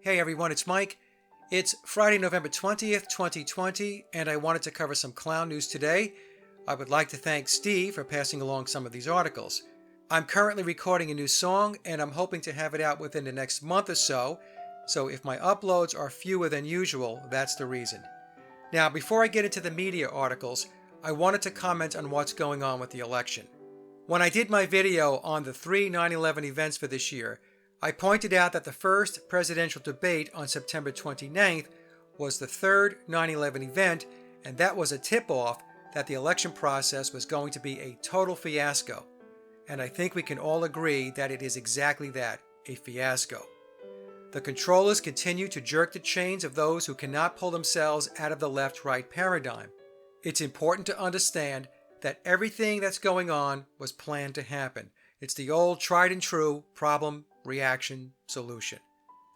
Hey everyone, it's Mike. It's Friday, November 20th, 2020, and I wanted to cover some clown news today. I would like to thank Steve for passing along some of these articles. I'm currently recording a new song, and I'm hoping to have it out within the next month or so if my uploads are fewer than usual, that's the reason. Now, before I get into the media articles, I wanted to comment on what's going on with the election. When I did my video on the 3 9/11 events for this year, I pointed out that the first presidential debate on September 29th was the third 9/11 event, and that was a tip-off that the election process was going to be a total fiasco. And I think we can all agree that it is exactly that, a fiasco. The controllers continue to jerk the chains of those who cannot pull themselves out of the left-right paradigm. It's important to understand that everything that's going on was planned to happen. It's the old tried and true problem, reaction, solution.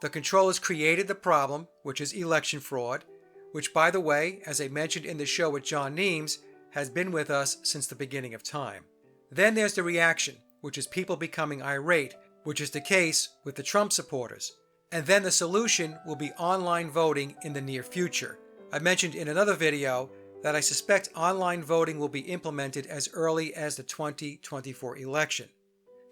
The controllers created the problem, which is election fraud, which, by the way, as I mentioned in the show with John Neems, has been with us since the beginning of time. Then there's the reaction, which is people becoming irate, which is the case with the Trump supporters. And then the solution will be online voting in the near future. I mentioned in another video that I suspect online voting will be implemented as early as the 2024 election.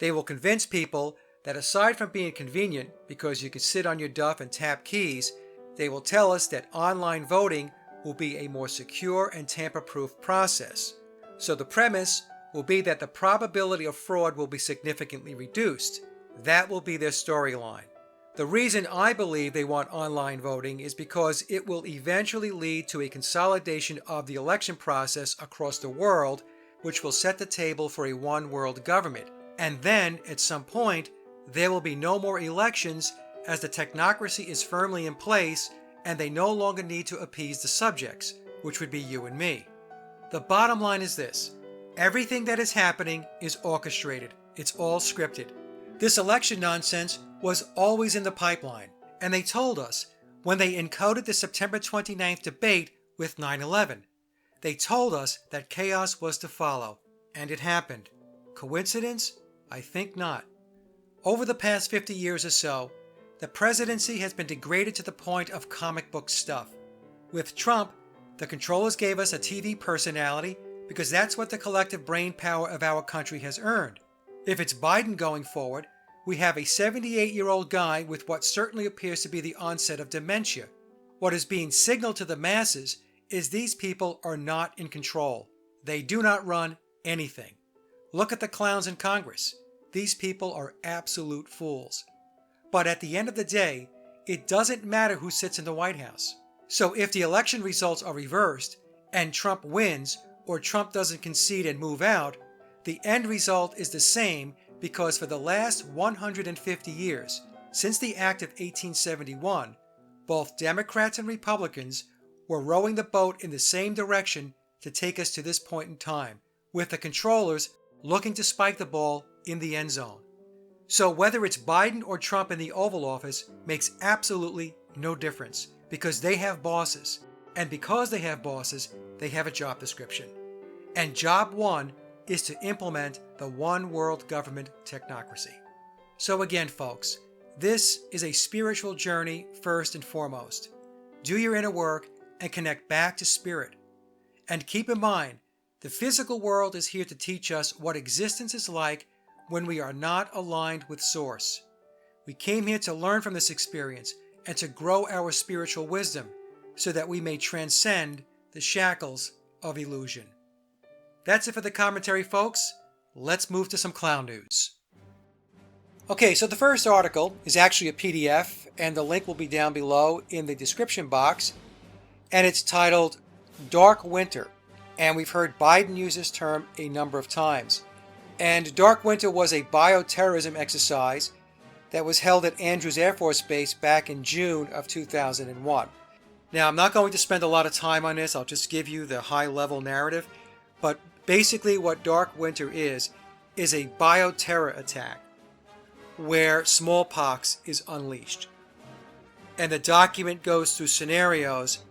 They will convince people that aside from being convenient because you can sit on your duff and tap keys, they will tell us that online voting will be a more secure and tamper-proof process. So the premise will be that the probability of fraud will be significantly reduced. That will be their storyline. The reason I believe they want online voting is because it will eventually lead to a consolidation of the election process across the world, which will set the table for a one-world government. And then, at some point, there will be no more elections as the technocracy is firmly in place and they no longer need to appease the subjects, which would be you and me. The bottom line is this: everything that is happening is orchestrated. It's all scripted. This election nonsense was always in the pipeline, and they told us when they encoded the September 29th debate with 9/11. They told us that chaos was to follow, and it happened. Coincidence? I think not. Over the past 50 years or so, the presidency has been degraded to the point of comic book stuff. With Trump, the controllers gave us a TV personality because that's what the collective brain power of our country has earned. If it's Biden going forward, we have a 78-year-old guy with what certainly appears to be the onset of dementia. What is being signaled to the masses is these people are not in control. They do not run anything. Look at the clowns in Congress. These people are absolute fools. But at the end of the day, it doesn't matter who sits in the White House. So if the election results are reversed and Trump wins or Trump doesn't concede and move out, the end result is the same because for the last 150 years, since the Act of 1871, both Democrats and Republicans were rowing the boat in the same direction to take us to this point in time, with the controllers looking to spike the ball in the end zone. So whether it's Biden or Trump in the Oval Office makes absolutely no difference because they have bosses. And because they have bosses, they have a job description. And job one is to implement the one world government technocracy. So again, folks, this is a spiritual journey first and foremost. Do your inner work and connect back to spirit. And keep in mind, the physical world is here to teach us what existence is like when we are not aligned with Source. We came here to learn from this experience and to grow our spiritual wisdom so that we may transcend the shackles of illusion. That's it for the commentary, folks. Let's move to some clown news. Okay, so the first article is actually a PDF, and the link will be down below in the description box, and it's titled Dark Winter. And we've heard Biden use this term a number of times. And Dark Winter was a bioterrorism exercise that was held at Andrews Air Force Base back in June of 2001. Now, I'm not going to spend a lot of time on this. I'll just give you the high-level narrative. But basically what Dark Winter is a bioterror attack where smallpox is unleashed. And the document goes through scenarios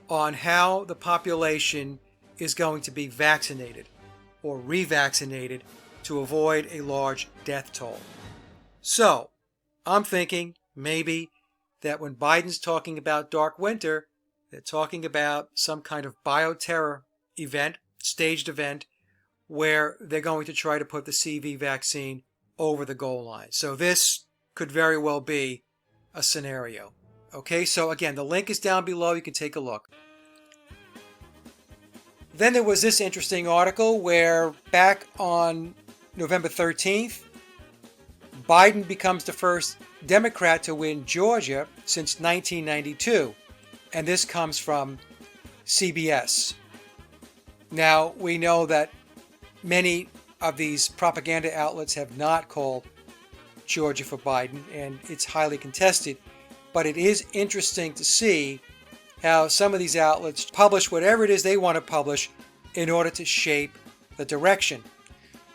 on how the population is going to be vaccinated or revaccinated to avoid a large death toll. So, I'm thinking maybe that when Biden's talking about dark winter, they're talking about some kind of bioterror event, staged event, where they're going to try to put the CV vaccine over the goal line. So this could very well be a scenario. Okay, so again, the link is down below. You can take a look. Then there was this interesting article where back on November 13th, Biden becomes the first Democrat to win Georgia since 1992. And this comes from CBS. Now, we know that many of these propaganda outlets have not called Georgia for Biden, and it's highly contested. But it is interesting to see how some of these outlets publish whatever it is they want to publish in order to shape the direction.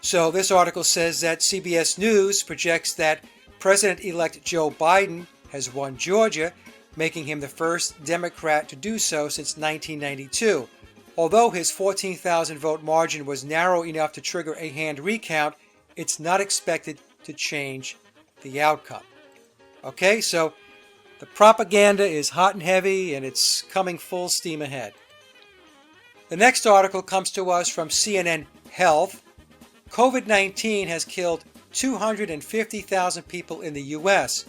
So this article says that CBS News projects that President-elect Joe Biden has won Georgia, making him the first Democrat to do so since 1992. Although his 14,000 vote margin was narrow enough to trigger a hand recount, it's not expected to change the outcome. Okay, so the propaganda is hot and heavy, and it's coming full steam ahead. The next article comes to us from CNN Health. COVID-19 has killed 250,000 people in the U.S.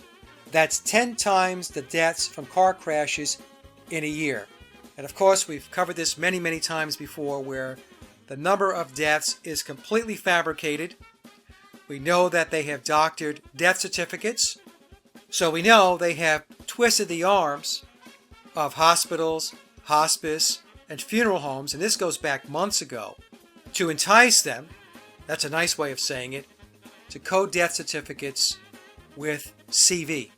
That's 10 times the deaths from car crashes in a year. And of course, we've covered this many, many times before, where the number of deaths is completely fabricated. We know that they have doctored death certificates. So we know they have twisted the arms of hospitals, hospice, and funeral homes, and this goes back months ago, to entice them, that's a nice way of saying it, to code death certificates with CV.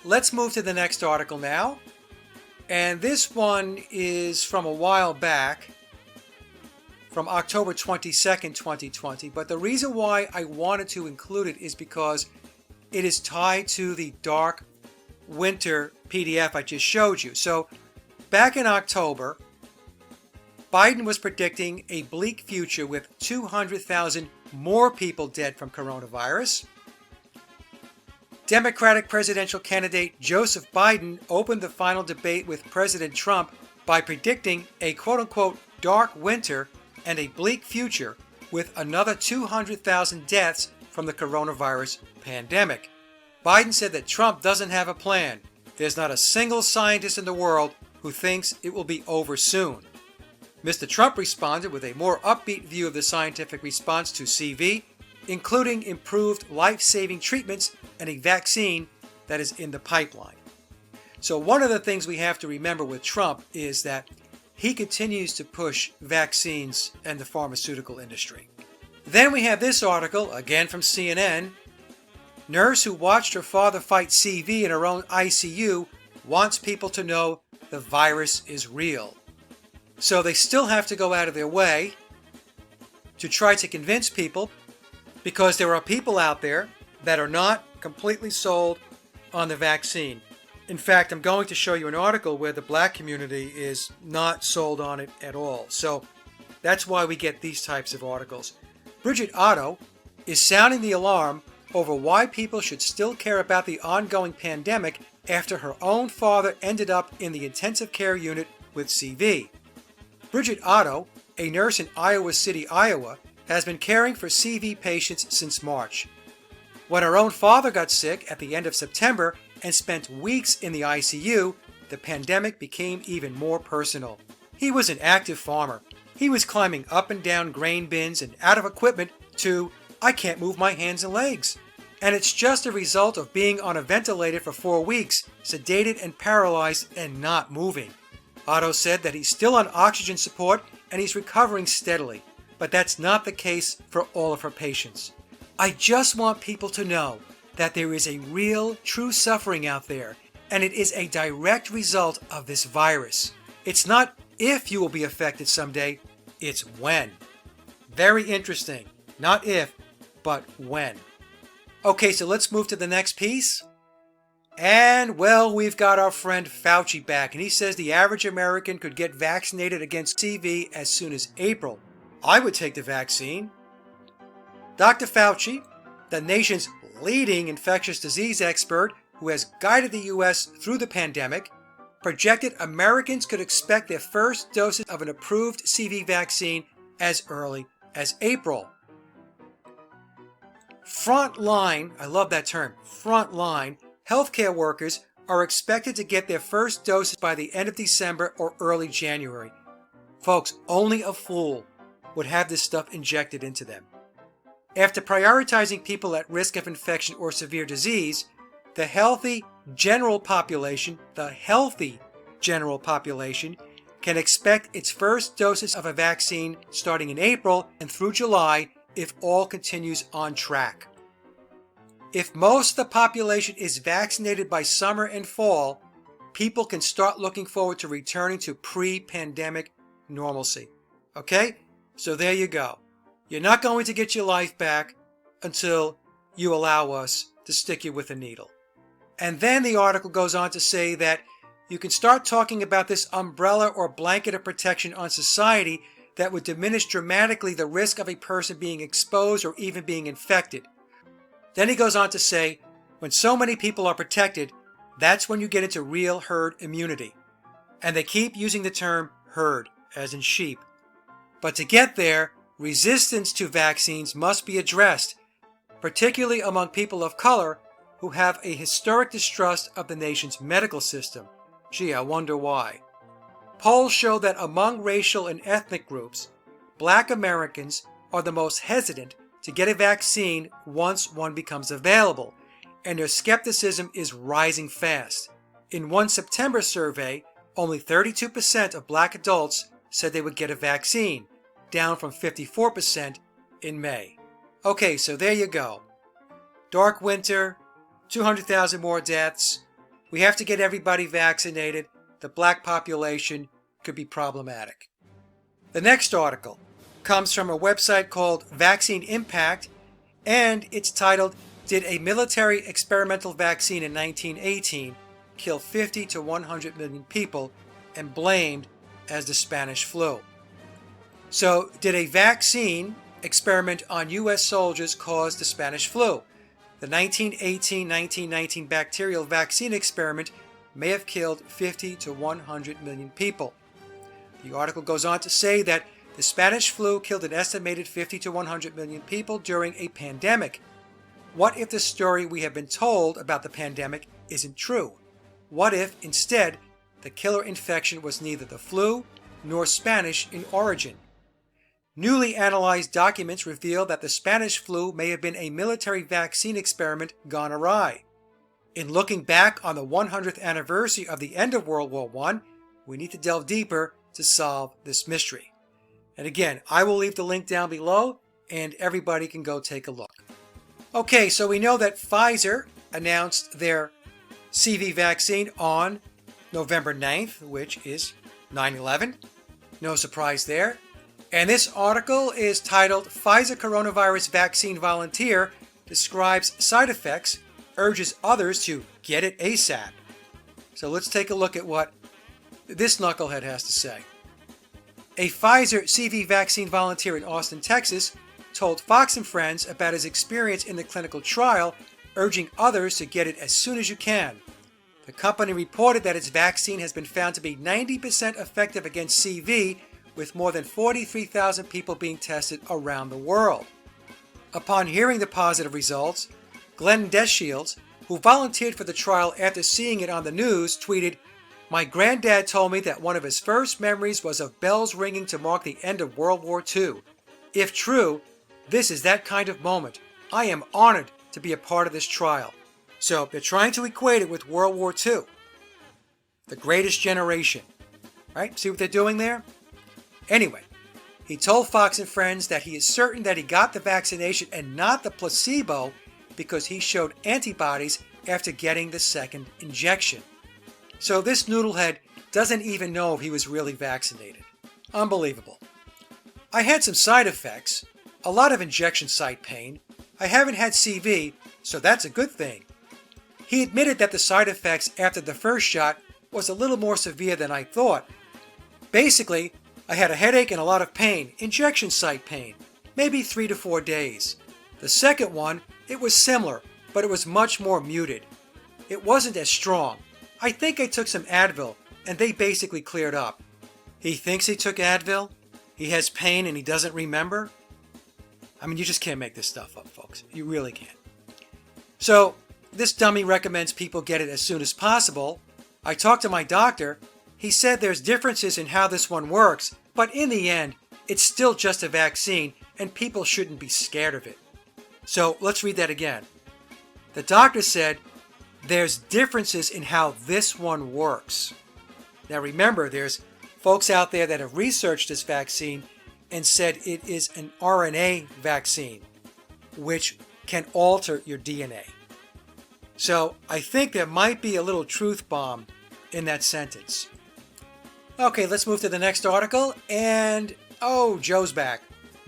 Let's move to the next article now. And this one is from a while back, from October 22nd, 2020. But the reason why I wanted to include it is because it is tied to the dark winter PDF I just showed you. So back in October, Biden was predicting a bleak future with 200,000 more people dead from coronavirus. Democratic presidential candidate Joseph Biden opened the final debate with President Trump by predicting a quote-unquote dark winter and a bleak future with another 200,000 deaths from the coronavirus pandemic. Biden said that Trump doesn't have a plan. There's not a single scientist in the world who thinks it will be over soon. Mr. Trump responded with a more upbeat view of the scientific response to CV, including improved life-saving treatments and a vaccine that is in the pipeline. So one of the things we have to remember with Trump is that he continues to push vaccines and the pharmaceutical industry. Then we have this article, again from CNN. Nurse who watched her father fight CV in her own ICU wants people to know the virus is real. So they still have to go out of their way to try to convince people, because there are people out there that are not completely sold on the vaccine. In fact, I'm going to show you an article where the black community is not sold on it at all. So that's why we get these types of articles. Bridget Otto is sounding the alarm over why people should still care about the ongoing pandemic after her own father ended up in the intensive care unit with CV. Bridget Otto, a nurse in Iowa City, Iowa, has been caring for CV patients since March. When her own father got sick at the end of September and spent weeks in the ICU, the pandemic became even more personal. He was an active farmer. He was climbing up and down grain bins and out of equipment to, I can't move my hands and legs. And it's just a result of being on a ventilator for 4 weeks, sedated and paralyzed and not moving. Otto said that he's still on oxygen support and he's recovering steadily, but that's not the case for all of her patients. I just want people to know that there is a real, true suffering out there, and it is a direct result of this virus. It's not if you will be affected someday, it's when. Very interesting. Not if, but when. Okay, so let's move to the next piece. And, well, we've got our friend Fauci back, and he says the average American could get vaccinated against CV as soon as April. I would take the vaccine. Dr. Fauci, the nation's leading infectious disease expert, who has guided the U.S. through the pandemic, projected Americans could expect their first doses of an approved CV vaccine as early as April. Frontline, I love that term, frontline, healthcare workers are expected to get their first doses by the end of December or early January. Folks, only a fool would have this stuff injected into them. After prioritizing people at risk of infection or severe disease, the healthy general population can expect its first doses of a vaccine starting in April and through July if all continues on track. If most of the population is vaccinated by summer and fall, people can start looking forward to returning to pre-pandemic normalcy. Okay? So there you go. You're not going to get your life back until you allow us to stick you with a needle. And then the article goes on to say that you can start talking about this umbrella or blanket of protection on society that would diminish dramatically the risk of a person being exposed or even being infected. Then he goes on to say, when so many people are protected, that's when you get into real herd immunity. And they keep using the term herd, as in sheep. But to get there, resistance to vaccines must be addressed, particularly among people of color who have a historic distrust of the nation's medical system. Gee, I wonder why. Polls show that among racial and ethnic groups, Black Americans are the most hesitant to get a vaccine once one becomes available, and their skepticism is rising fast. In one September survey, only 32% of Black adults said they would get a vaccine, down from 54% in May. Okay, so there you go. Dark winter, 200,000 more deaths. We have to get everybody vaccinated. The Black population could be problematic. The next article comes from a website called Vaccine Impact, and it's titled, Did a Military Experimental Vaccine in 1918 Kill 50 to 100 million People, and blamed as the Spanish flu? So, did a vaccine experiment on U.S. soldiers cause the Spanish flu? The 1918-1919 bacterial vaccine experiment may have killed 50 to 100 million people. The article goes on to say that the Spanish flu killed an estimated 50 to 100 million people during a pandemic. What if the story we have been told about the pandemic isn't true? What if, instead, the killer infection was neither the flu nor Spanish in origin? Newly analyzed documents reveal that the Spanish flu may have been a military vaccine experiment gone awry. In looking back on the 100th anniversary of the end of World War I, we need to delve deeper to solve this mystery. And again, I will leave the link down below, and everybody can go take a look. Okay, so we know that Pfizer announced their CV vaccine on November 9th, which is 9/11. No surprise there. And this article is titled, Pfizer Coronavirus Vaccine Volunteer Describes Side Effects, Urges Others to Get It ASAP. So let's take a look at what this knucklehead has to say. A Pfizer CV vaccine volunteer in Austin, Texas, told Fox and Friends about his experience in the clinical trial, urging others to get it as soon as you can. The company reported that its vaccine has been found to be 90% effective against CV, with more than 43,000 people being tested around the world. Upon hearing the positive results, Glenn Deshields, who volunteered for the trial after seeing it on the news, tweeted, "My granddad told me that one of his first memories was of bells ringing to mark the end of World War II. If true, this is that kind of moment. I am honored to be a part of this trial." So they're trying to equate it with World War II. The greatest generation. Right? See what they're doing there? Anyway, he told Fox and Friends that he is certain that he got the vaccination and not the placebo because he showed antibodies after getting the second injection. So this noodlehead doesn't even know if he was really vaccinated. Unbelievable. I had some side effects, a lot of injection site pain. I haven't had CV, so that's a good thing. He admitted that the side effects after the first shot was a little more severe than I thought. Basically, I had a headache and a lot of pain, injection site pain, maybe 3 to 4 days. The second one, it was similar, but it was much more muted. it wasn't as strong. I think I took some Advil, and they basically cleared up. He thinks he took Advil, he has pain, and he doesn't remember? I mean, you just can't make this stuff up, folks. You really can't. So, this dummy recommends people get it as soon as possible. I talked to my doctor. He said there's differences in how this one works, but in the end, it's still just a vaccine, and people shouldn't be scared of it. So, let's read that again. The doctor said there's differences in how this one works. Now remember, there's folks out there that have researched this vaccine and said it is an RNA vaccine, which can alter your DNA. So I think there might be a little truth bomb in that sentence. Okay, let's move to the next article. And, oh, Joe's back.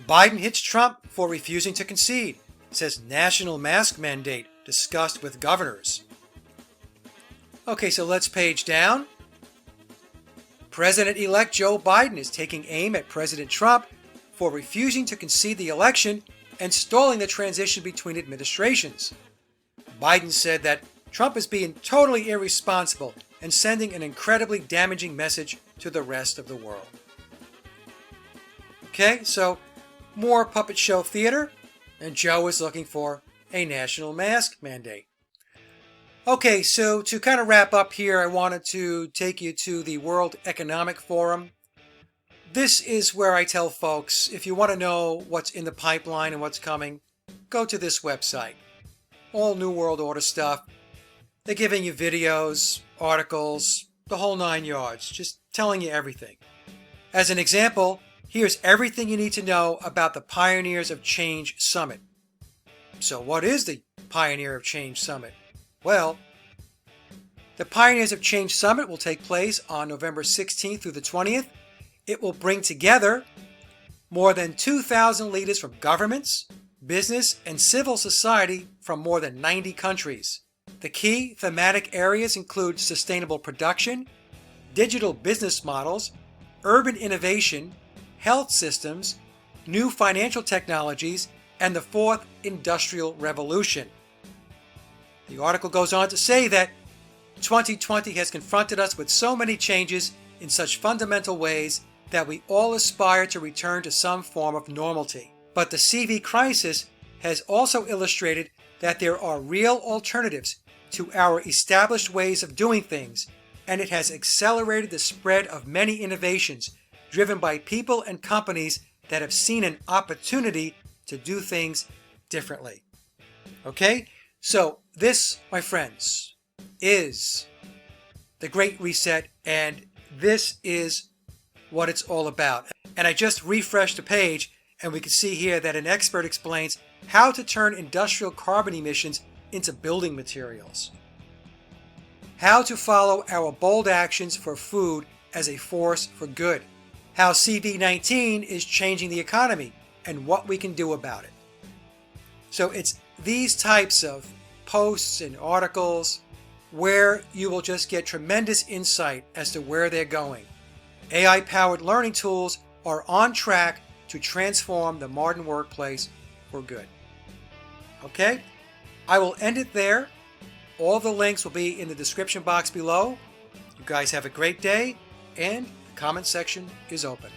Biden hits Trump for refusing to concede. Says national mask mandate discussed with governors. Okay, so let's page down. President-elect Joe Biden is taking aim at President Trump for refusing to concede the election and stalling the transition between administrations. Biden said that Trump is being totally irresponsible and sending an incredibly damaging message to the rest of the world. Okay, so more puppet show theater, and Joe is looking for a national mask mandate. Okay, so to kind of wrap up here, I wanted to take you to the World Economic Forum. This is where I tell folks, if you want to know what's in the pipeline and what's coming, go to this website. All New World Order stuff. They're giving you videos, articles, the whole 9 yards, just telling you everything. As an example, here's everything you need to know about the Pioneers of Change Summit. So what is the Pioneer of Change Summit? Well, the Pioneers of Change Summit will take place on November 16th through the 20th. It will bring together more than 2,000 leaders from governments, business, and civil society from more than 90 countries. The key thematic areas include sustainable production, digital business models, urban innovation, health systems, new financial technologies, and the fourth industrial revolution. The article goes on to say that 2020 has confronted us with so many changes in such fundamental ways that we all aspire to return to some form of normalcy. But the CV crisis has also illustrated that there are real alternatives to our established ways of doing things, and it has accelerated the spread of many innovations driven by people and companies that have seen an opportunity to do things differently. Okay? So this, my friends, is the Great Reset, and this is what it's all about. And I just refreshed the page, and we can see here that an expert explains how to turn industrial carbon emissions into building materials, how to follow our bold actions for food as a force for good, how CV-19 is changing the economy, and what we can do about it. So it's these types of posts and articles where you will just get tremendous insight as to where they're going. AI-powered learning tools are on track to transform the modern workplace for good. Okay? I will end it there. All the links will be in the description box below. You guys have a great day, and the comment section is open.